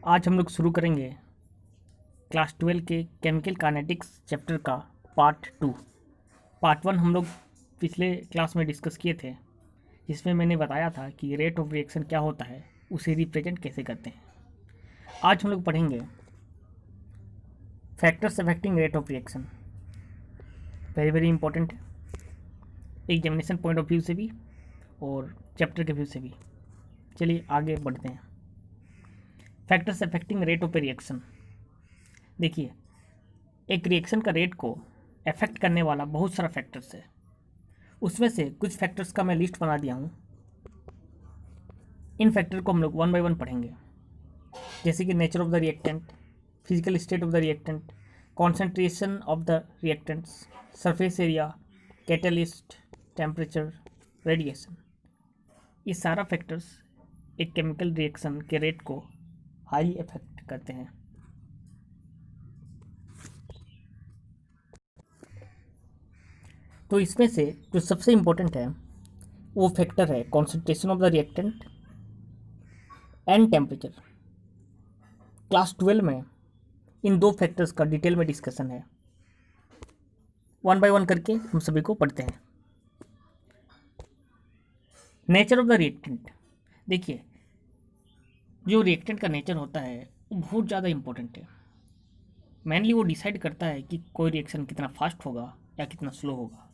आज हम लोग शुरू करेंगे क्लास 12 के केमिकल काइनेटिक्स चैप्टर का पार्ट 2। पार्ट 1 हम लोग पिछले क्लास में डिस्कस किए थे, जिसमें मैंने बताया था कि रेट ऑफ रिएक्शन क्या होता है, उसे रिप्रेजेंट कैसे करते हैं। आज हम लोग पढ़ेंगे factors affecting rate of reaction. Very very important है, एग्जामिनेशन पॉइंट ऑफ व्यू से भी और चैप्टर के व्यू से भी। चलिए आगे बढ़ते हैं। Factors affecting rate of reaction. देखिए, एक रिएक्शन का रेट को अफेक्ट करने वाला बहुत सारा फैक्टर्स है। उसमें से कुछ फैक्टर्स का मैं लिस्ट बना दिया हूँ। इन फैक्टर को हम लोग वन बाय वन पढ़ेंगे, जैसे कि nature of the reactant, physical state of the reactant, concentration of the reactants, surface area, catalyst, temperature, radiation. ये सारा फैक्टर्स एक केमिकल रिएक्शन के रेट को हाईली अफेक्ट करते हैं। तो इसमें से जो सबसे इम्पोर्टेंट है वो फैक्टर है concentration of the reactant and temperature. Class 12 में इन दो फैक्टर्स का डिटेल में डिस्कशन है। वन बाय वन करके हम सभी को पढ़ते हैं। Nature of the reactant. देखिए, जो रिएक्टेंट का नेचर होता है वो बहुत ज़्यादा इम्पोर्टेंट है। मेनली वो डिसाइड करता है कि कोई रिएक्शन कितना फास्ट होगा या कितना स्लो होगा।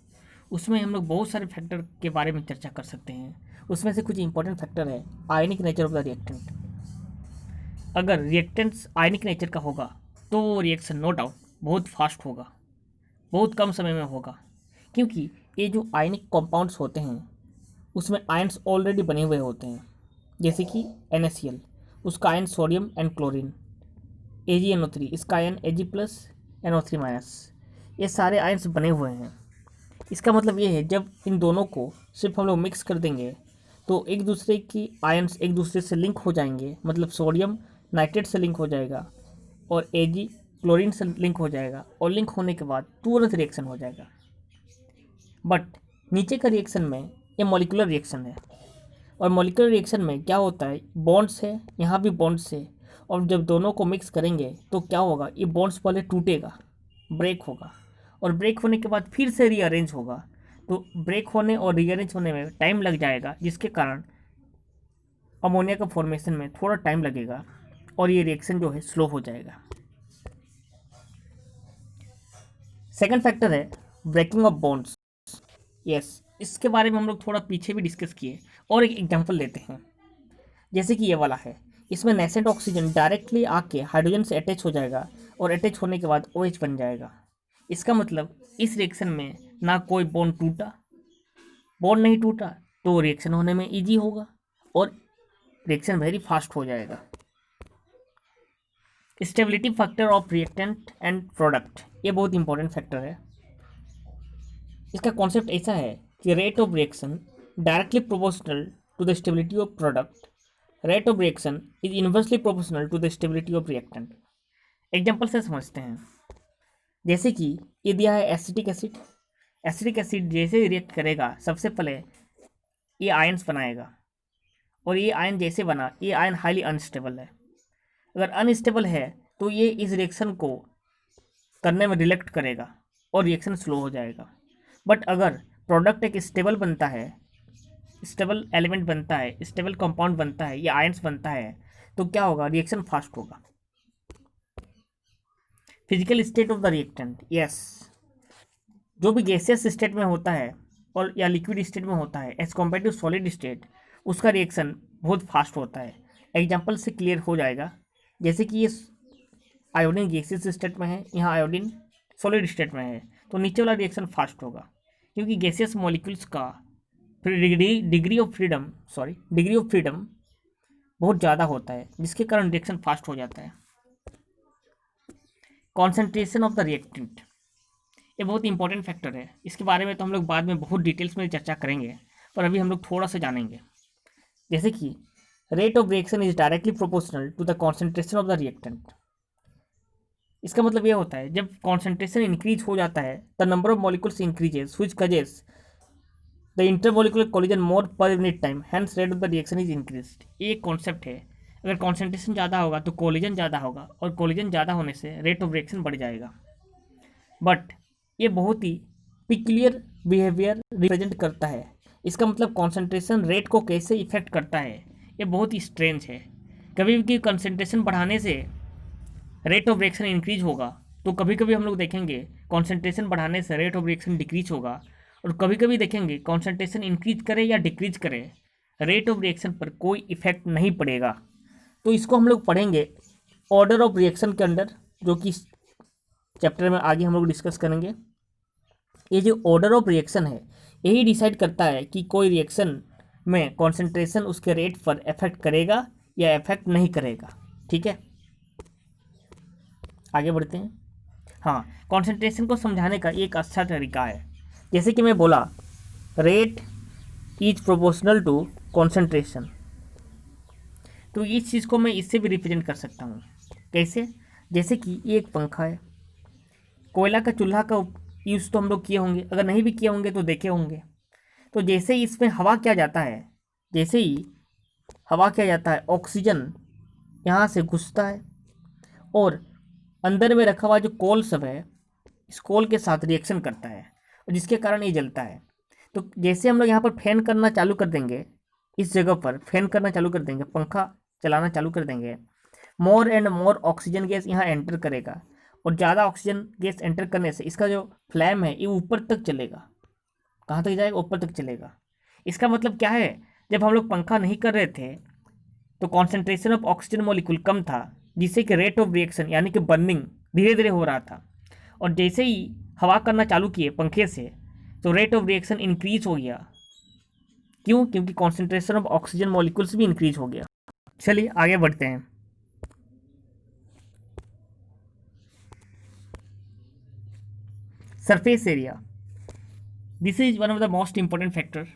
उसमें हम लोग बहुत सारे फैक्टर के बारे में चर्चा कर सकते हैं। उसमें से कुछ इंपॉर्टेंट फैक्टर है आयनिक नेचर ऑफ द रिएक्टेंट। अगर रिएक्टेंट्स आयनिक नेचर का होगा तो वो रिएक्शन नो डाउट बहुत फास्ट होगा, बहुत कम समय में होगा, क्योंकि ये जो आयनिक कंपाउंड्स होते हैं उसमें आयन्स ऑलरेडी बने हुए होते हैं। जैसे कि NaCl, उसका ion sodium and chlorine, AgNO3, इसका आयन Ag+NO3-, ये सारे आयन्स बने हुए हैं। इसका मतलब ये है जब इन दोनों को सिर्फ हम लोग मिक्स कर देंगे तो एक दूसरे की आयन्स एक दूसरे से लिंक हो जाएंगे, मतलब सोडियम नाइट्रेट से लिंक हो जाएगा और Ag क्लोरीन से लिंक हो जाएगा, और लिंक होने के बाद तुरंत रिएक्शन हो जाएगा। बट नीचे का रिएक्शन में ये मॉलिक्यूलर रिएक्शन है, और मॉलिक्यूलर रिएक्शन में क्या होता है, बॉन्ड्स है, यहाँ भी बॉन्ड्स है, और जब दोनों को मिक्स करेंगे तो क्या होगा, ये बॉन्ड्स पहले टूटेगा, ब्रेक होगा, और ब्रेक होने के बाद फिर से रीअरेंज होगा। तो ब्रेक होने और रीअरेंज होने में टाइम लग जाएगा, जिसके कारण अमोनिया का फॉर्मेशन में थोड़ा टाइम लगेगा और ये रिएक्शन जो है स्लो हो जाएगा। सेकंड फैक्टर है ब्रेकिंग ऑफ बॉन्ड्स। यस, इसके बारे में हम लोग थोड़ा पीछे भी डिस्कस किए, और एक एग्जांपल लेते हैं। जैसे कि ये वाला है, इसमें नेसेंट ऑक्सीजन डायरेक्टली आके हाइड्रोजन से अटैच हो जाएगा, और अटैच होने के बाद OH बन जाएगा। इसका मतलब इस रिएक्शन में ना कोई बॉन्ड टूटा, बॉन्ड नहीं टूटा तो रिएक्शन होने में इजी होगा और रिएक्शन वेरी फास्ट हो जाएगा। Stability factor of reactant and product, ये बहुत इंपॉर्टेंट फैक्टर है। इसका कॉन्सेप्ट ऐसा है कि rate of reaction directly proportional to the stability of product, rate of reaction is inversely proportional to the stability of reactant. Example से समझते हैं। जैसे कि ये दिया है एसिटिक एसिड। एसिटिक एसिड जैसे रिएक्ट करेगा सबसे पहले ये आयन्स बनाएगा, और ये आयन जैसे बना, ये आयन हाईली अनस्टेबल है। अगर अनस्टेबल है तो ये इस रिएक्शन को करने में रिलेक्ट करेगा और रिएक्शन स्लो हो जाएगा। बट अगर प्रोडक्ट एक स्टेबल बनता है, स्टेबल एलिमेंट बनता है, स्टेबल कंपाउंड बनता है, या आयन्स बनता है, तो क्या होगा, रिएक्शन फास्ट होगा। Physical state of the reactant. Yes, जो भी गैसियस स्टेट में होता है और या लिक्विड स्टेट में होता है as compare to solid state, उसका रिएक्शन बहुत फास्ट होता है। एग्जाम्पल से क्लियर हो जाएगा। जैसे कि ये आयोडीन गैसियस स्टेट में है, यहाँ आयोडीन सॉलिड स्टेट में है, तो नीचे वाला रिएक्शन फास्ट होगा, क्योंकि गैसियस मॉलिक्यूल्स का डिग्री ऑफ फ्रीडम बहुत ज़्यादा होता है, जिसके कारण रिएक्शन फास्ट हो जाता है। कॉन्सेंट्रेशन ऑफ द रिएक्टेंट, ये बहुत इंपॉर्टेंट फैक्टर है। इसके बारे में तो हम लोग बाद में बहुत डिटेल्स में चर्चा करेंगे, पर अभी हम लोग थोड़ा सा जानेंगे। जैसे कि rate of reaction is directly proportional to the concentration of the reactant. इसका मतलब ये होता है जब कॉन्सेंट्रेशन इंक्रीज हो जाता है the number of molecules increases which causes the intermolecular collision more per unit time, hence rate of the reaction is increased. ये कॉन्सेप्ट है अगर कॉन्सेंट्रेशन ज़्यादा होगा तो कोलिजन ज़्यादा होगा, और कोलिजन ज़्यादा होने से रेट ऑफ रिएक्शन बढ़ जाएगा। बट ये बहुत ही पिक्यूलियर बिहेवियर रिप्रेजेंट करता है। इसका मतलब कॉन्सेंट्रेशन रेट को कैसे इफेक्ट करता है, ये बहुत ही स्ट्रेंज है। कभी भी कंसंट्रेशन बढ़ाने से रेट ऑफ रिएक्शन इंक्रीज होगा, तो कभी कभी हम लोग देखेंगे कॉन्सेंट्रेशन बढ़ाने से रेट ऑफ रिएक्शन डिक्रीज होगा, और कभी कभी देखेंगे कॉन्सेंट्रेशन इंक्रीज करे या डिक्रीज करे, रेट ऑफ रिएक्शन पर कोई इफेक्ट नहीं पड़ेगा। तो इसको हम लोग पढ़ेंगे ऑर्डर ऑफ रिएक्शन के अंदर, जो कि चैप्टर में आगे हम लोग डिस्कस करेंगे। ये जो ऑर्डर ऑफ रिएक्शन है, यही डिसाइड करता है कि कोई रिएक्शन में कॉन्सेंट्रेशन उसके रेट पर इफेक्ट करेगा या इफेक्ट नहीं करेगा। ठीक है, आगे बढ़ते हैं। हाँ, कॉन्सेंट्रेशन को समझाने का एक अच्छा तरीका है। जैसे कि मैं बोला rate is proportional to concentration, तो इस चीज़ को मैं इससे भी रिप्रेजेंट कर सकता हूँ। कैसे? जैसे कि ये एक पंखा है, कोयला का चूल्हा का यूज़ तो हम लोग किए होंगे, अगर नहीं भी किए होंगे तो देखे होंगे। तो जैसे ही इसमें हवा किया जाता है, जैसे ही हवा किया जाता है, ऑक्सीजन यहाँ से घुसता है और अंदर में रखा हुआ जो कोल सब है, इस कोल के साथ रिएक्शन करता है, और जिसके कारण ये जलता है। तो जैसे हम लोग यहाँ पर फैन करना चालू कर देंगे, इस जगह पर फैन करना चालू कर देंगे, पंखा चलाना चालू कर देंगे, more and more oxygen gas यहाँ एंटर करेगा, और ज़्यादा ऑक्सीजन गैस एंटर करने से इसका जो फ्लैम है ये ऊपर तक चलेगा। कहाँ तक जाएगा? ऊपर तक चलेगा। इसका मतलब क्या है? जब हम लोग पंखा नहीं कर रहे थे तो कॉन्सेंट्रेशन ऑफ ऑक्सीजन मॉलिक्यूल कम था, जिससे कि रेट ऑफ रिएक्शन यानी कि बर्निंग धीरे धीरे हो रहा था, और जैसे ही हवा करना चालू किए पंखे से तो रेट ऑफ रिएक्शन इंक्रीज हो गया। क्यों? क्योंकि कॉन्सेंट्रेशन ऑफ ऑक्सीजन मॉलिक्यूल्स भी इंक्रीज हो गया। चलिए आगे बढ़ते हैं। Surface area, this is one of the most important factor.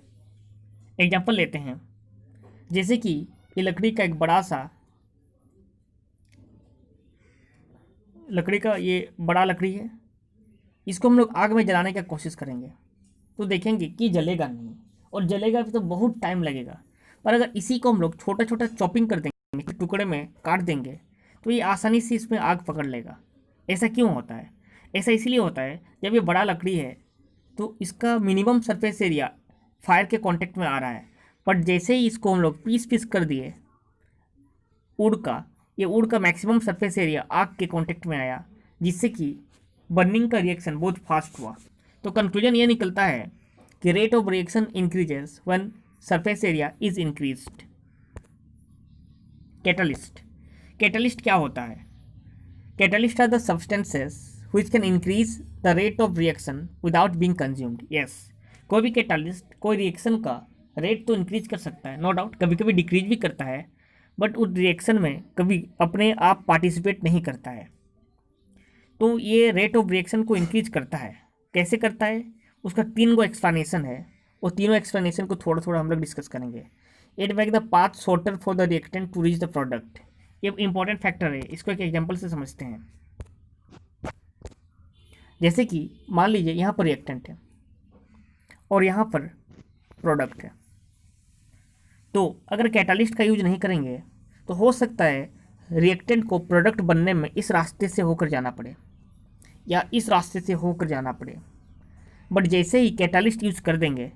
Example लेते हैं, जैसे कि ये लकड़ी का एक बड़ा सा ये बड़ा लकड़ी है, इसको हम लोग आग में जलाने की कोशिश करेंगे तो देखेंगे कि जलेगा नहीं, और जलेगा भी तो बहुत टाइम लगेगा। पर अगर इसी को हम लोग छोटा छोटा चॉपिंग कर देंगे, टुकड़े में काट देंगे, तो ये आसानी से इसमें आग पकड़ लेगा। ऐसा क्यों होता है? ऐसा इसलिए होता है, जब ये बड़ा लकड़ी है तो इसका मिनिमम सरफेस एरिया फायर के कांटेक्ट में आ रहा है, बट जैसे ही इसको हम लोग पीस पीस कर दिए वुड का मैक्सिमम सरफेस एरिया आग के कांटेक्ट में आया, जिससे कि बर्निंग का रिएक्शन बहुत फास्ट हुआ। तो कंक्लूजन ये निकलता है कि rate of reaction increases when surface area is increased. Catalyst क्या होता है? Catalyst are the substances which can increase the rate of reaction without being consumed. Yes, कोई भी कैटलिस्ट कोई रिएक्शन का रेट तो इंक्रीज कर सकता है, नो डाउट, कभी कभी डिक्रीज भी करता है, बट उस रिएक्शन में कभी अपने आप पार्टिसिपेट नहीं करता है। तो ये रेट ऑफ रिएक्शन को इंक्रीज करता है। कैसे करता है? उसका 3 गो एक्सप्लेनेशन है, वो तीनों एक्सप्लेनेशन को थोड़ा थोड़ा हम लोग डिस्कस करेंगे। It make the path shorter for the reactant to reach the product, ये इंपॉर्टेंट फैक्टर है। इसको एक एग्जाम्पल से समझते हैं। जैसे कि मान लीजिए यहाँ पर रिएक्टेंट है और यहाँ पर प्रोडक्ट है, तो अगर कैटालिस्ट का यूज नहीं करेंगे तो हो सकता है रिएक्टेंट को प्रोडक्ट बनने में इस रास्ते से होकर जाना पड़े या इस रास्ते से होकर जाना पड़े। बट जैसे ही कैटालिस्ट यूज कर देंगे,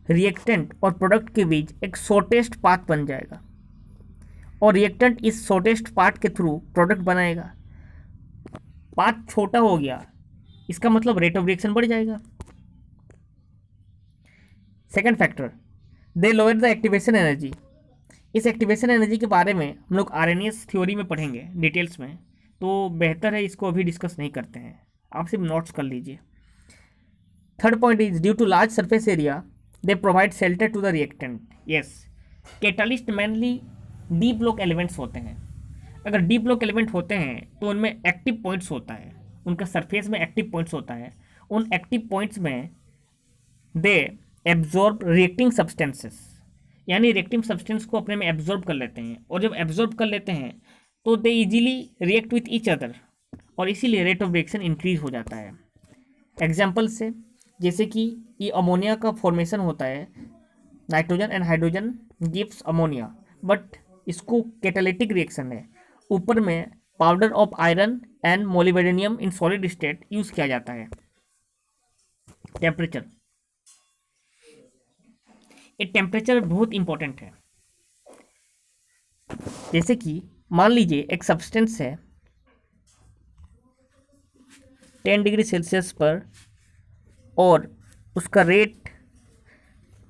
रिएक्टेंट और प्रोडक्ट के बीच एक शॉर्टेस्ट पाथ बन जाएगा, और रिएक्टेंट इस शॉर्टेस्ट पाथ के थ्रू प्रोडक्ट बनाएगा। पाथ छोटा हो गया, इसका मतलब रेट ऑफ रिएक्शन बढ़ जाएगा। Second factor, they lower the activation energy. इस एक्टिवेशन एनर्जी के बारे में हम लोग आरएनएस थ्योरी में पढ़ेंगे डिटेल्स में, तो बेहतर है इसको अभी डिस्कस नहीं करते हैं, आप सिर्फ नोट्स कर लीजिए। Third point is due to large surface area they provide shelter to the reactant. Yes, catalyst mainly D block elements होते हैं। अगर डी ब्लॉक एलिमेंट होते हैं तो उनमें एक्टिव पॉइंट्स होता है, उनका सरफेस में एक्टिव पॉइंट्स होता है। उन एक्टिव पॉइंट्स में दे एब्जॉर्ब रिएक्टिंग सब्सटेंसेस, यानी रिएक्टिव सब्सटेंस को अपने में एब्जॉर्ब कर लेते हैं, और जब एब्जॉर्ब कर लेते हैं तो they easily react with each other, और इसीलिए रेट ऑफ रिएक्शन इंक्रीज हो जाता है। एग्जाम्पल से, जैसे कि ये अमोनिया का फॉर्मेशन होता है, nitrogen and hydrogen gives ammonia, but इसको कैटालिटिक रिएक्शन है। ऊपर में powder of iron and molybdenum in solid state use किया जाता है। टेम्परेचर, ये टेम्परेचर बहुत इंपॉर्टेंट है। जैसे कि मान लीजिए एक सब्सटेंस है 10 डिग्री सेल्सियस पर और उसका रेट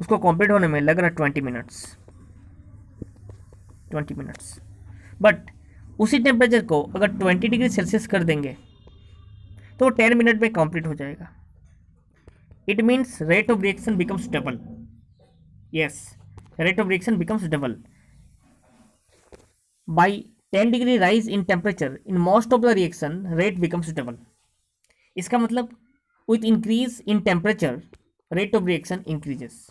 उसको कंप्लीट होने में लग रहा है 20 मिनट्स, बट उसी टेम्परेचर को अगर 20 डिग्री सेल्सियस कर देंगे तो 10 मिनट में कंप्लीट हो जाएगा। It means rate of reaction becomes double. Yes, rate of reaction becomes double by 10 degree rise in temperature in most of the reaction rate becomes double. इसका मतलब with increase in temperature rate of reaction increases.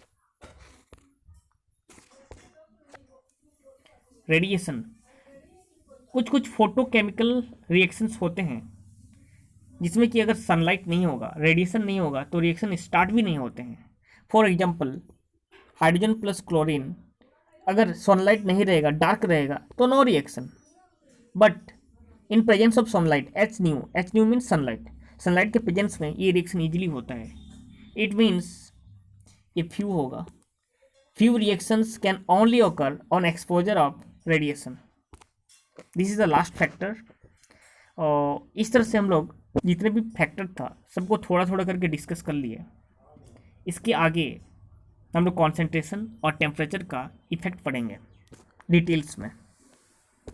Radiation, कुछ photochemical reactions होते हैं जिसमें कि अगर sunlight नहीं होगा, रेडिएशन नहीं होगा तो रिएक्शन स्टार्ट भी नहीं होते हैं। For example hydrogen plus chlorine, अगर सनलाइट नहीं रहेगा, डार्क रहेगा तो no reaction, but in presence of sunlight H nu means sunlight, sunlight के प्रेजेंस में ये रिएक्शन इजीली होता है। इट मीन्स ये फ्यू होगा। Few reactions can only occur on exposure of radiation. This is the last factor. और इस तरह से हम लोग जितने भी फैक्टर था सबको थोड़ा थोड़ा करके डिस्कस कर लिए। इसके आगे हम लोग कॉन्सेंट्रेशन और टेम्परेचर का इफेक्ट पढ़ेंगे डिटेल्स में।